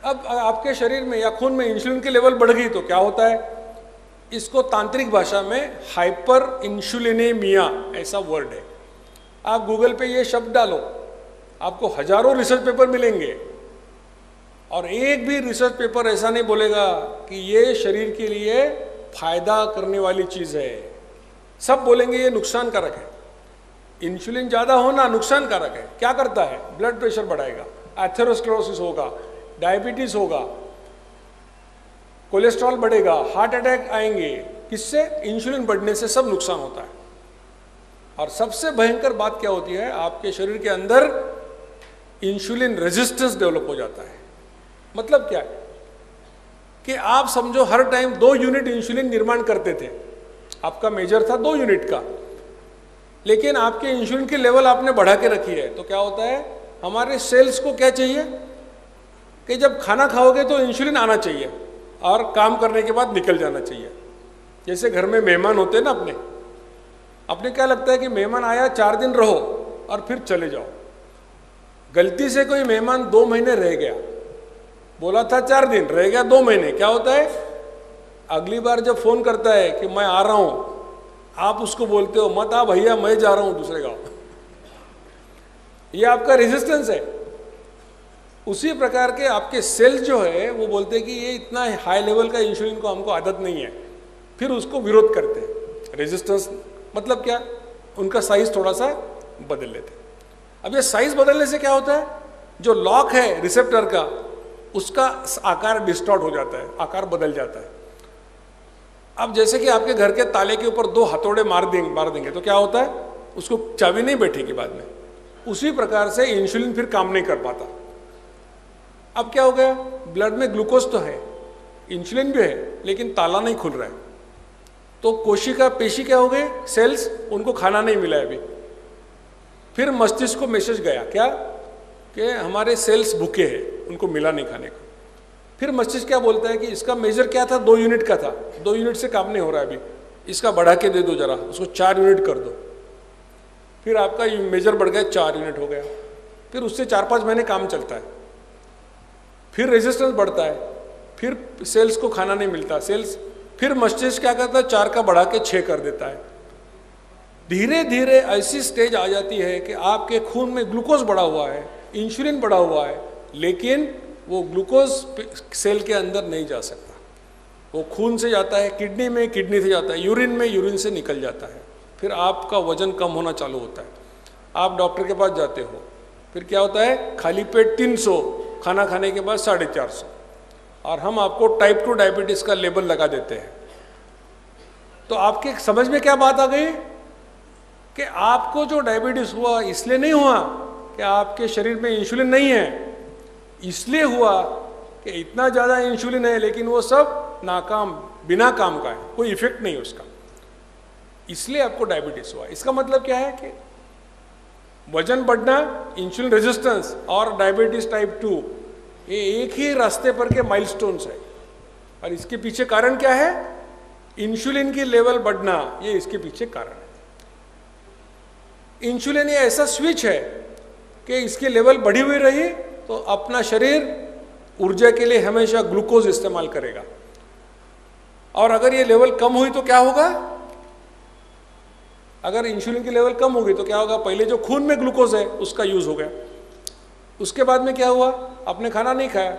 अब आपके शरीर में या खून में इंसुलिन की लेवल बढ़ गई तो क्या होता है, इसको तांत्रिक भाषा में हाइपर इंसुलिनेमिया ऐसा वर्ड है। आप गूगल पे ये शब्द डालो, आपको हजारों रिसर्च पेपर मिलेंगे और एक भी रिसर्च पेपर ऐसा नहीं बोलेगा कि ये शरीर के लिए फायदा करने वाली चीज है। सब बोलेंगे ये नुकसानकारक है। इंसुलिन ज्यादा होना नुकसानकारक है। क्या करता है, ब्लड प्रेशर बढ़ाएगा, एथेरोस्क्लेरोसिस होगा, डायबिटीज होगा, कोलेस्ट्रॉल बढ़ेगा, हार्ट अटैक आएंगे। किससे? इंसुलिन बढ़ने से सब नुकसान होता है। और सबसे भयंकर बात क्या होती है, आपके शरीर के अंदर इंसुलिन रेजिस्टेंस डेवलप हो जाता है। मतलब क्या है कि आप समझो हर टाइम 2 यूनिट इंसुलिन निर्माण करते थे, आपका मेजर था 2 यूनिट का, लेकिन आपके इंसुलिन की लेवल आपने बढ़ा के रखी है। तो क्या होता है, हमारे सेल्स को क्या चाहिए कि जब खाना खाओगे तो इंसुलिन आना चाहिए और काम करने के बाद निकल जाना चाहिए। जैसे घर में मेहमान होते हैं ना, अपने क्या लगता है कि मेहमान आया 4 दिन रहो और फिर चले जाओ। गलती से कोई मेहमान 2 महीने रह गया, बोला था 4 दिन, रह गया 2 महीने, क्या होता है, अगली बार जब फोन करता है कि मैं आ रहा हूं, आप उसको बोलते हो मत आ भैया, मैं जा रहा हूं दूसरे गांव। ये आपका रेजिस्टेंस है। उसी प्रकार के आपके सेल्स जो है वो बोलते हैं कि ये इतना हाई लेवल का इंसुलिन को हमको आदत नहीं है, फिर उसको विरोध करते हैं। रेजिस्टेंस मतलब क्या, उनका साइज थोड़ा सा बदल लेते हैं। अब ये साइज बदलने से क्या होता है, जो लॉक है रिसेप्टर का उसका आकार डिस्टॉर्ट हो जाता है, आकार बदल जाता है। अब जैसे कि आपके घर के ताले के ऊपर 2 हथौड़े मार देंगे तो क्या होता है, उसको चाबी नहीं बैठेगी बाद में। उसी प्रकार से इंसुलिन फिर काम नहीं कर पाता। अब क्या हो गया, ब्लड में ग्लूकोज तो है, इंसुलिन भी है, लेकिन ताला नहीं खुल रहा है। तो कोशिका पेशी क्या हो गए, सेल्स, उनको खाना नहीं मिला है अभी। फिर मस्तिष्क को मैसेज गया क्या कि हमारे सेल्स भूखे हैं, उनको मिला नहीं खाने को। फिर मस्तिष्क क्या बोलता है कि इसका मेजर क्या था, 2 यूनिट का था, 2 यूनिट से काम नहीं हो रहा है अभी, इसका बढ़ा के दे दो जरा, उसको 4 यूनिट कर दो। फिर आपका मेजर बढ़ गया, 4 यूनिट हो गया। फिर उससे 4-5 महीने काम चलता है, फिर रेजिस्टेंस बढ़ता है, फिर सेल्स को खाना नहीं मिलता, सेल्स, फिर मस्तिष्क क्या करता है, 4 का बढ़ा के 6 कर देता है। धीरे धीरे ऐसी स्टेज आ जाती है कि आपके खून में ग्लूकोज बढ़ा हुआ है, इंसुलिन बढ़ा हुआ है, लेकिन वो ग्लूकोज सेल के अंदर नहीं जा सकता। वो खून से जाता है किडनी में, किडनी से जाता है यूरिन में, यूरिन से निकल जाता है। फिर आपका वजन कम होना चालू होता है। आप डॉक्टर के पास जाते हो, फिर क्या होता है, खाली पेट 300, खाना खाने के बाद 450, और हम आपको टाइप 2 डायबिटीज का लेबल लगा देते हैं। तो आपके समझ में क्या बात आ गई कि आपको जो डायबिटीज हुआ इसलिए नहीं हुआ कि आपके शरीर में इंसुलिन नहीं है, इसलिए हुआ कि इतना ज़्यादा इंसुलिन है लेकिन वो सब नाकाम, बिना काम का है, कोई इफेक्ट नहीं उसका, इसलिए आपको डायबिटीज हुआ। इसका मतलब क्या है कि वजन बढ़ना, इंसुलिन रेजिस्टेंस और डायबिटीज टाइप 2 ये एक ही रास्ते पर के माइलस्टोन्स है। और इसके पीछे कारण क्या है, इंसुलिन की लेवल बढ़ना, ये इसके पीछे कारण है। इंसुलिन ये ऐसा स्विच है कि इसकी लेवल बढ़ी हुई रही तो अपना शरीर ऊर्जा के लिए हमेशा ग्लूकोज इस्तेमाल करेगा, और अगर ये लेवल कम हुई तो क्या होगा, अगर इंसुलिन की लेवल कम होगी तो क्या होगा, पहले जो खून में ग्लूकोज है उसका यूज हो गया, उसके बाद में क्या हुआ, आपने खाना नहीं खाया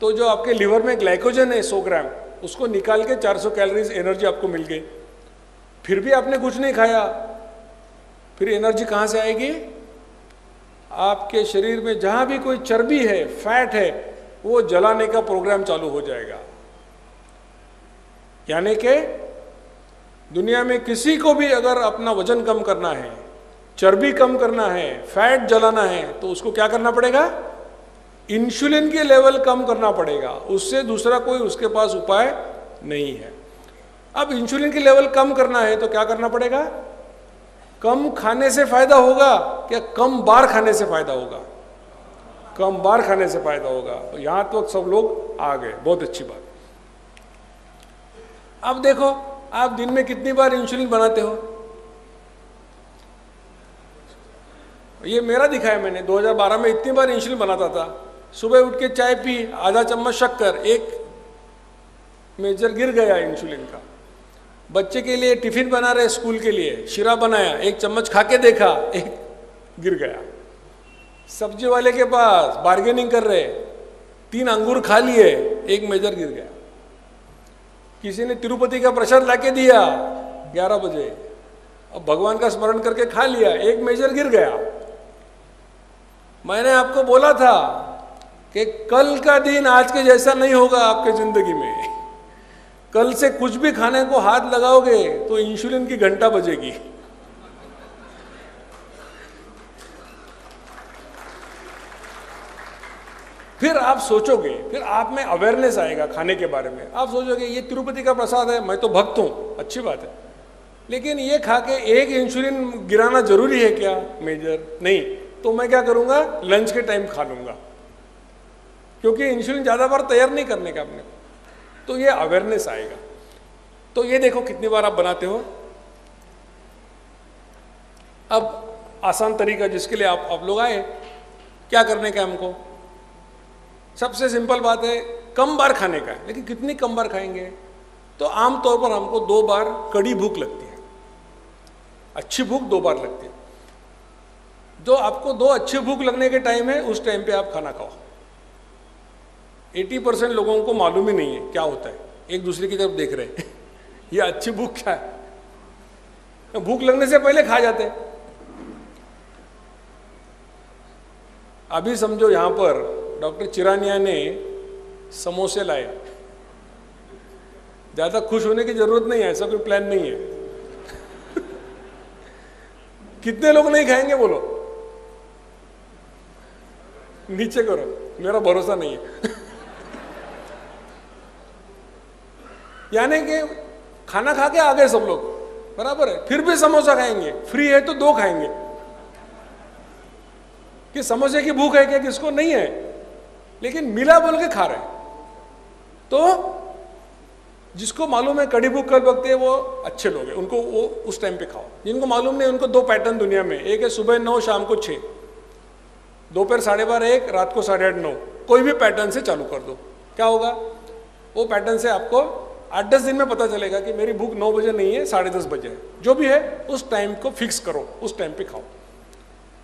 तो जो आपके लीवर में ग्लाइकोजन है 100 ग्राम, उसको निकाल के 400 कैलोरीज एनर्जी आपको मिल गई। फिर भी आपने कुछ नहीं खाया, फिर एनर्जी कहाँ से आएगी, आपके शरीर में जहाँ भी कोई चर्बी है, फैट है, वो जलाने का प्रोग्राम चालू हो जाएगा। यानी कि दुनिया में किसी को भी अगर अपना वजन कम करना है, चर्बी कम करना है, फैट जलाना है, तो उसको क्या करना पड़ेगा, इंसुलिन की लेवल कम करना पड़ेगा। उससे दूसरा कोई उसके पास उपाय नहीं है। अब इंसुलिन की लेवल कम करना है तो क्या करना पड़ेगा, कम खाने से फायदा होगा क्या, कम बार खाने से फायदा होगा, कम बार खाने से फायदा होगा। तो यहां तो सब लोग आ गए, बहुत अच्छी बात। अब देखो, आप दिन में कितनी बार इंसुलिन बनाते हो, ये मेरा दिखाया मैंने, 2012 में इतनी बार इंसुलिन बनाता था, सुबह उठ के चाय पी, आधा चम्मच शक्कर, एक मेजर गिर गया इंसुलिन का। बच्चे के लिए टिफिन बना रहे स्कूल के लिए, शीरा बनाया, एक चम्मच खा के देखा, एक गिर गया। सब्जी वाले के पास बार्गेनिंग कर रहे, 3 अंगूर खा लिए, एक मेजर गिर गया। किसी ने तिरुपति का प्रसाद लाके दिया 11 बजे, अब भगवान का स्मरण करके खा लिया, एक मेजर गिर गया। मैंने आपको बोला था कि कल का दिन आज के जैसा नहीं होगा आपके जिंदगी में। कल से कुछ भी खाने को हाथ लगाओगे तो इंसुलिन की घंटा बजेगी। फिर आप सोचोगे, फिर आप में अवेयरनेस आएगा खाने के बारे में। आप सोचोगे ये तिरुपति का प्रसाद है, मैं तो भक्त हूं, अच्छी बात है, लेकिन ये खा के एक इंसुलिन गिराना जरूरी है क्या मेजर? नहीं। तो मैं क्या करूंगा, लंच के टाइम खा लूंगा, क्योंकि इंसुलिन ज्यादा बार तैयार नहीं करने का अपने को। तो ये अवेयरनेस आएगा। तो ये देखो कितनी बार आप बनाते हो। अब आसान तरीका जिसके लिए आप लोग आए, क्या करने का हमको? सबसे सिंपल बात है, कम बार खाने का है। लेकिन कितनी कम बार खाएंगे? तो आमतौर पर हमको 2 बार कड़ी भूख लगती है, अच्छी भूख 2 बार लगती है। जो आपको 2 अच्छी भूख लगने के टाइम है, उस टाइम पे आप खाना खाओ। 80% लोगों को मालूम ही नहीं है क्या होता है, एक दूसरे की तरफ देख रहे हैं ये अच्छी भूख क्या है? भूख लगने से पहले खा जाते हैं। अभी समझो यहां पर डॉक्टर चिरानिया ने समोसे लाए, ज्यादा खुश होने की जरूरत नहीं है, ऐसा कोई प्लान नहीं है कितने लोग नहीं खाएंगे बोलो, नीचे करो, मेरा भरोसा नहीं है यानी कि खाना खा के आ गए सब लोग, बराबर है, फिर भी समोसा खाएंगे, फ्री है तो 2 खाएंगे। कि समोसे की भूख है क्या? किसको नहीं है, लेकिन मिला बोल के खा रहे हैं। तो जिसको मालूम है कड़ी भूख कब लगती है, वो अच्छे लोग हैं, उनको वो उस टाइम पे खाओ। जिनको मालूम नहीं, उनको 2 पैटर्न दुनिया में, एक है सुबह 9, शाम को 6, दोपहर 12:30, 1, रात को 8:30, 9, कोई भी पैटर्न से चालू कर दो। क्या होगा? वो पैटर्न से आपको 8-10 दिन में पता चलेगा कि मेरी भूख 9 बजे नहीं है, 10:30 बजे है। जो भी है उस टाइम को फिक्स करो, उस टाइम पे खाओ।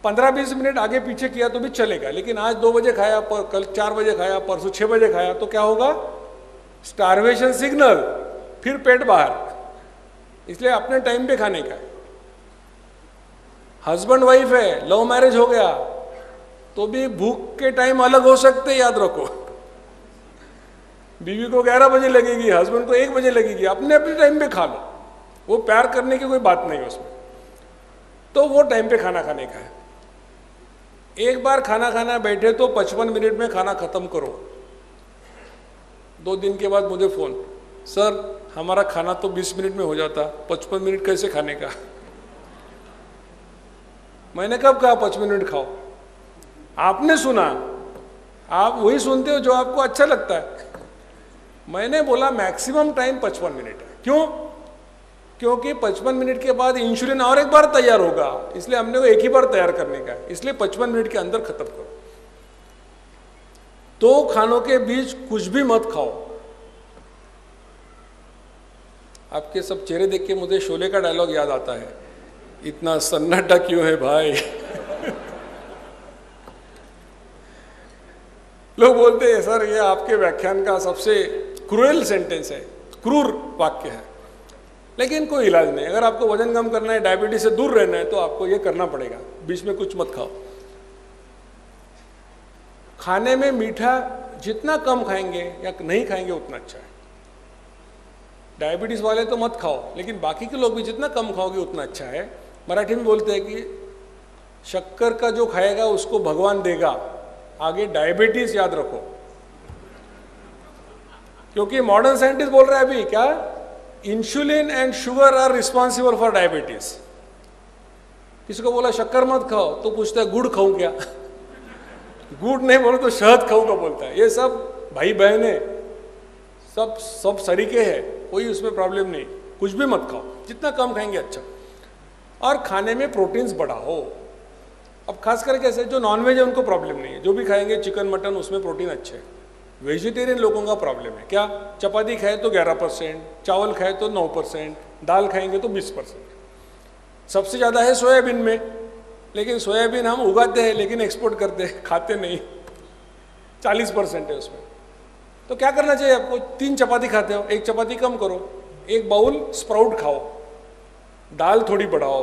15-20 मिनट आगे पीछे किया तो भी चलेगा, लेकिन आज 2 बजे खाया, कल 4 बजे खाया, परसों 6 बजे खाया, तो क्या होगा? स्टारवेशन सिग्नल, फिर पेट बाहर। इसलिए अपने टाइम पे खाने का। हस्बैंड वाइफ है, लव मैरिज हो गया, तो भी भूख के टाइम अलग हो सकते, याद रखो। बीवी को 11 बजे लगेगी, हस्बैंड को 1 बजे लगेगी, अपने अपने टाइम पे खा लो, वो प्यार करने की कोई बात नहीं उसमें। तो वो टाइम पे खाना खाने का है। एक बार खाना खाना बैठे तो 55 मिनट में खाना खत्म करो। 2 दिन के बाद मुझे फोन, सर हमारा खाना तो 20 मिनट में हो जाता, 55 मिनट कैसे खाने का? मैंने कब कहा 55 मिनट खाओ? आपने सुना, आप वही सुनते हो जो आपको अच्छा लगता है। मैंने बोला मैक्सिमम टाइम 55 मिनट है। क्यों? क्योंकि 55 मिनट के बाद इंसुलिन और एक बार तैयार होगा, इसलिए हमने वो एक ही बार तैयार करने का है, इसलिए 55 मिनट के अंदर खत्म करो। 2 खानों के बीच कुछ भी मत खाओ। आपके सब चेहरे देख के मुझे शोले का डायलॉग याद आता है, इतना सन्नाटा क्यों है भाई लोग बोलते हैं सर ये आपके व्याख्यान का सबसे क्रूएल सेंटेंस है, क्रूर वाक्य है, लेकिन कोई इलाज नहीं। अगर आपको वजन कम करना है, डायबिटीज से दूर रहना है, तो आपको ये करना पड़ेगा, बीच में कुछ मत खाओ। खाने में मीठा जितना कम खाएंगे या नहीं खाएंगे उतना अच्छा है। डायबिटीज वाले तो मत खाओ, लेकिन बाकी के लोग भी जितना कम खाओगे उतना अच्छा है। मराठी में बोलते हैं कि शक्कर का जो खाएगा उसको भगवान देगा, आगे डायबिटीज याद रखो, क्योंकि मॉडर्न साइंटिस्ट बोल रहे हैं अभी क्या, insulin and sugar are responsible for diabetes. किसी को बोला शक्कर मत खाओ तो पूछता है गुड़ खाऊं क्या गुड़ नहीं बोलो तो शहद खाऊं का बोलता है। ये सब भाई बहन है, सब सरीके हैं, कोई उसमें प्रॉब्लम नहीं। कुछ भी मत खाओ, जितना कम खाएंगे अच्छा। और खाने में प्रोटीन्स बढ़ाओ, अब खास करके कैसे जो नॉनवेज है उनको प्रॉब्लम नहीं है, जो भी खाएंगे चिकन मटन उसमें प्रोटीन अच्छे है। वेजिटेरियन लोगों का प्रॉब्लम है क्या, चपाती खाए तो 11%, चावल खाए तो 9%, दाल खाएंगे तो 20%। सबसे ज़्यादा है सोयाबीन में, लेकिन सोयाबीन हम उगाते हैं लेकिन एक्सपोर्ट करते हैं, खाते नहीं। 40% है उसमें। तो क्या करना चाहिए आपको, 3 चपाती खाते हो, 1 चपाती कम करो, 1 बाउल स्प्राउट खाओ, दाल थोड़ी बढ़ाओ,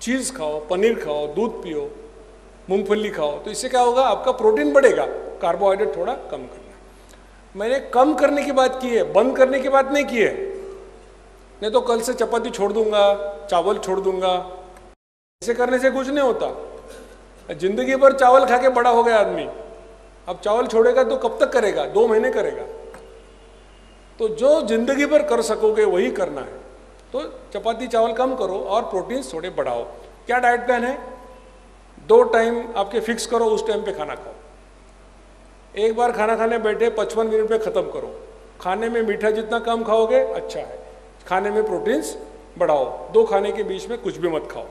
चीज़ खाओ, पनीर खाओ, दूध पियो, मूंगफली खाओ। तो इससे क्या होगा, आपका प्रोटीन बढ़ेगा, कार्बोहाइड्रेट थोड़ा कम करना। मैंने कम करने की बात की है, बंद करने की बात नहीं की है। नहीं तो कल से चपाती छोड़ दूंगा, चावल छोड़ दूंगा, ऐसे करने से कुछ नहीं होता। जिंदगी भर चावल खा के बड़ा हो गया आदमी, अब चावल छोड़ेगा तो कब तक करेगा, 2 महीने करेगा। तो जो जिंदगी भर कर सकोगे वही करना है। तो चपाती चावल कम करो और प्रोटीन्स थोड़े बढ़ाओ। क्या डाइट प्लान है, 2 टाइम आपके फिक्स करो, उस टाइम पे खाना खाओ। एक बार खाना खाने बैठे 55 मिनट पे ख़त्म करो। खाने में मीठा जितना कम खाओगे अच्छा है, खाने में प्रोटीन्स बढ़ाओ, 2 खाने के बीच में कुछ भी मत खाओ।